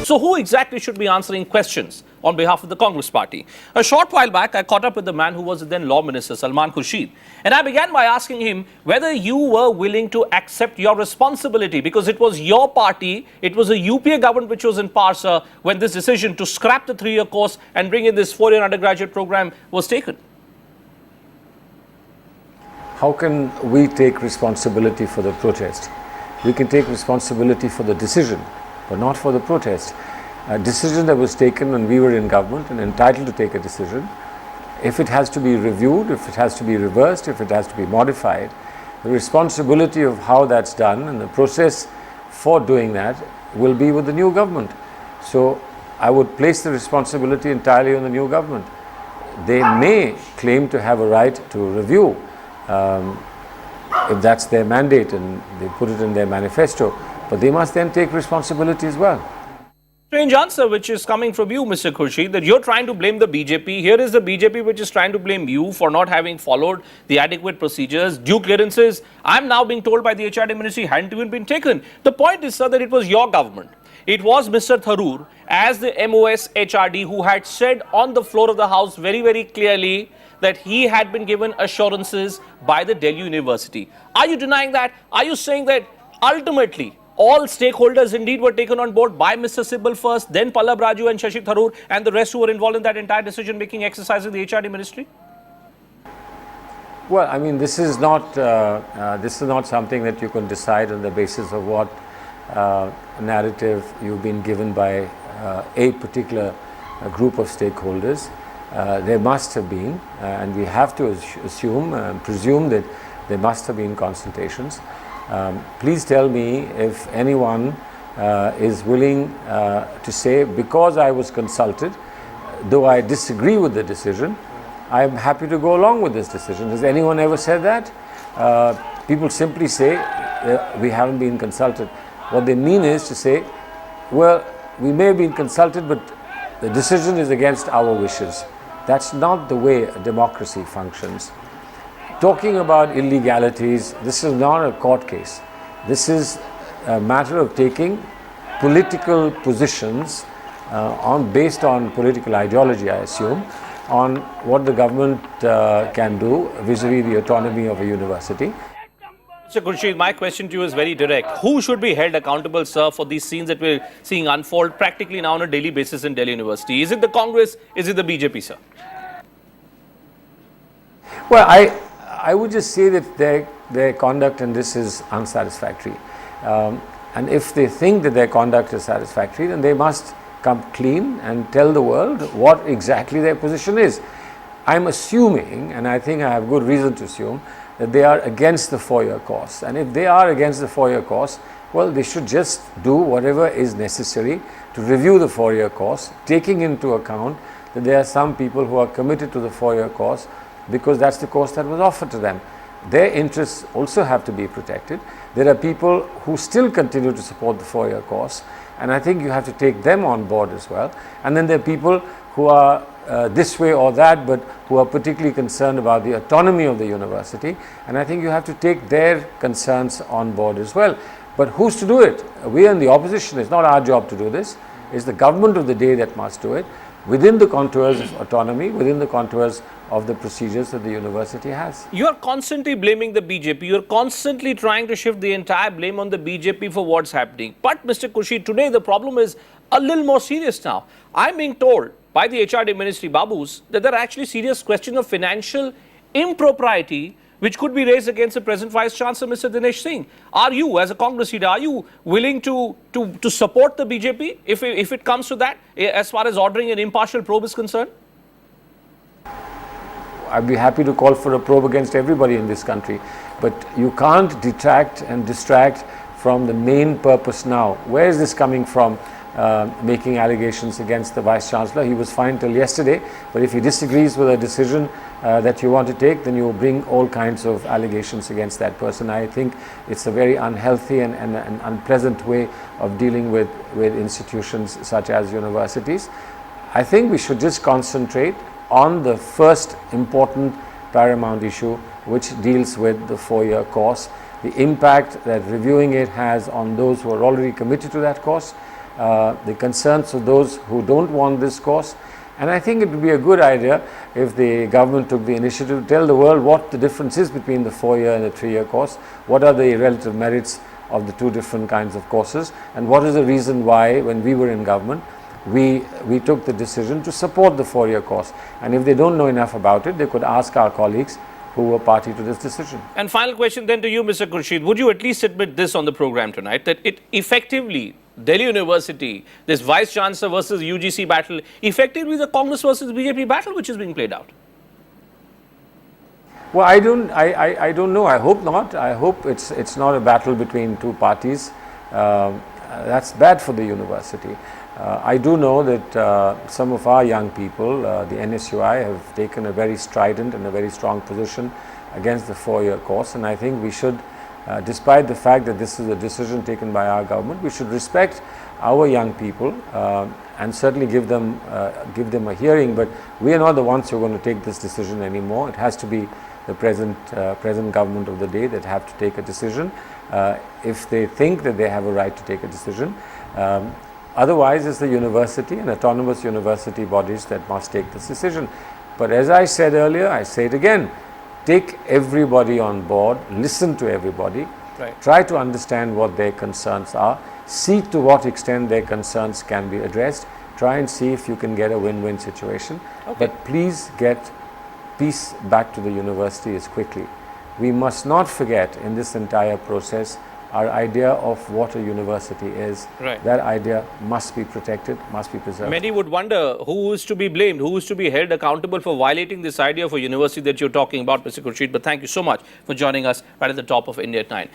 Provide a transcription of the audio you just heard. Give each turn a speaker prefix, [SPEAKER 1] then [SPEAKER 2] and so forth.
[SPEAKER 1] So who exactly should be answering questions on behalf of the Congress party? A short while back, I caught up with the man who was the then Law Minister, Salman Khurshid. And I began by asking him whether you were willing to accept your responsibility, because it was your party, it was a UPA government which was in power, sir, when this decision to scrap the 3-year course and bring in this 4-year undergraduate program was taken.
[SPEAKER 2] How can we take responsibility for the protest? We can take responsibility for the decision, but not for the protest. A decision that was taken when we were in government and entitled to take a decision, if it has to be reviewed, if it has to be reversed, if it has to be modified, the responsibility of how that's done and the process for doing that will be with the new government. So I would place the responsibility entirely on the new government. They may claim to have a right to review if that's their mandate and they put it in their manifesto, but they must then take responsibility as well.
[SPEAKER 1] Strange answer which is coming from you, Mr. Khurshid, that you're trying to blame the BJP. Here is the BJP which is trying to blame you for not having followed the adequate procedures. Due clearances, I'm now being told by the HRD ministry, hadn't even been taken. The point is, sir, that it was your government. It was Mr. Tharoor as the MOS HRD who had said on the floor of the House very, very clearly that he had been given assurances by the Delhi University. Are you denying that? Are you saying that ultimately all stakeholders indeed were taken on board by Mr. Sibal first, then Pallab Raju and Shashi Tharoor and the rest who were involved in that entire decision-making exercise in the HRD ministry?
[SPEAKER 2] Well, I mean, this is not something that you can decide on the basis of what narrative you've been given by a particular group of stakeholders. There must have been, and we have to assume and presume that there must have been consultations. Please tell me if anyone is willing to say, because I was consulted, though I disagree with the decision, I am happy to go along with this decision. Has anyone ever said that? People simply say, we haven't been consulted. What they mean is to say, well, we may have been consulted, but the decision is against our wishes. That's not the way a democracy functions. Talking about illegalities, this is not a court case. This is a matter of taking political positions based on political ideology, I assume, on what the government can do vis-a-vis the autonomy of a university.
[SPEAKER 1] Mr. Khurshid, my question to you is very direct. Who should be held accountable, sir, for these scenes that we're seeing unfold practically now on a daily basis in Delhi University? Is it the Congress? Is it the BJP, sir?
[SPEAKER 2] Well, I would just say that their conduct in this is unsatisfactory. And if they think that their conduct is satisfactory, then they must come clean and tell the world what exactly their position is. I'm assuming, and I think I have good reason to assume, that they are against the 4-year course. And if they are against the 4-year course, well, they should just do whatever is necessary to review the 4-year course, taking into account that there are some people who are committed to the 4-year course because that's the course that was offered to them. Their interests also have to be protected. There are people who still continue to support the 4-year course, and I think you have to take them on board as well. And then there are people who are this way or that, but who are particularly concerned about the autonomy of the university, and I think you have to take their concerns on board as well. But who's to do it? We are in the opposition. It's not our job to do this. It's the government of the day that must do it, within the contours of autonomy, within the contours of the procedures that the university has.
[SPEAKER 1] You are constantly blaming the BJP. You are constantly trying to shift the entire blame on the BJP for what's happening. But Mr. Khurshid, today the problem is a little more serious now. I'm being told by the HRD Ministry Babus that there are actually serious questions of financial impropriety which could be raised against the present Vice Chancellor, Mr. Dinesh Singh. Are you, as a Congress leader, are you willing to support the BJP if it comes to that, as far as ordering an impartial probe is concerned?
[SPEAKER 2] I'd be happy to call for a probe against everybody in this country, but you can't detract and distract from the main purpose now. Where is this coming from? Making allegations against the Vice Chancellor. He was fine till yesterday, but if he disagrees with a decision that you want to take, then you bring all kinds of allegations against that person. I think it's a very unhealthy and unpleasant way of dealing with institutions such as universities. I think we should just concentrate on the first important paramount issue, which deals with the 4-year course, the impact that reviewing it has on those who are already committed to that course, the concerns of those who don't want this course. And I think it would be a good idea if the government took the initiative to tell the world what the difference is between the 4-year and the 3-year course, what are the relative merits of the two different kinds of courses, and what is the reason why, when we were in government, we took the decision to support the 4-year course. And if they don't know enough about it, they could ask our colleagues who were party to this decision.
[SPEAKER 1] And final question then to you, Mr. Khurshid. Would you at least admit this on the program tonight, that it effectively, Delhi University, this Vice Chancellor versus UGC battle, effectively the Congress versus BJP battle which is being played out?
[SPEAKER 2] Well, I don't know. I hope not. I hope it's not a battle between two parties. That's bad for the university. I do know that some of our young people, the NSUI, have taken a very strident and a very strong position against the 4-year course, and I think we should, despite the fact that this is a decision taken by our government, we should respect our young people and certainly give them a hearing. But we are not the ones who are going to take this decision anymore. It has to be the present government of the day that have to take a decision if they think that they have a right to take a decision. Otherwise, it's the university and autonomous university bodies that must take this decision. But as I said earlier, I say it again, take everybody on board, listen to everybody,
[SPEAKER 1] right.
[SPEAKER 2] Try to understand what their concerns are, see to what extent their concerns can be addressed, try and see if you can get a win-win situation.
[SPEAKER 1] Okay.
[SPEAKER 2] But please get peace back to the university as quickly. We must not forget in this entire process our idea of what a university is.
[SPEAKER 1] Right.
[SPEAKER 2] That idea must be protected, must be preserved.
[SPEAKER 1] Many would wonder who is to be blamed, who is to be held accountable for violating this idea of a university that you're talking about, Mr. Khurshid. But thank you so much for joining us right at the top of India at 9.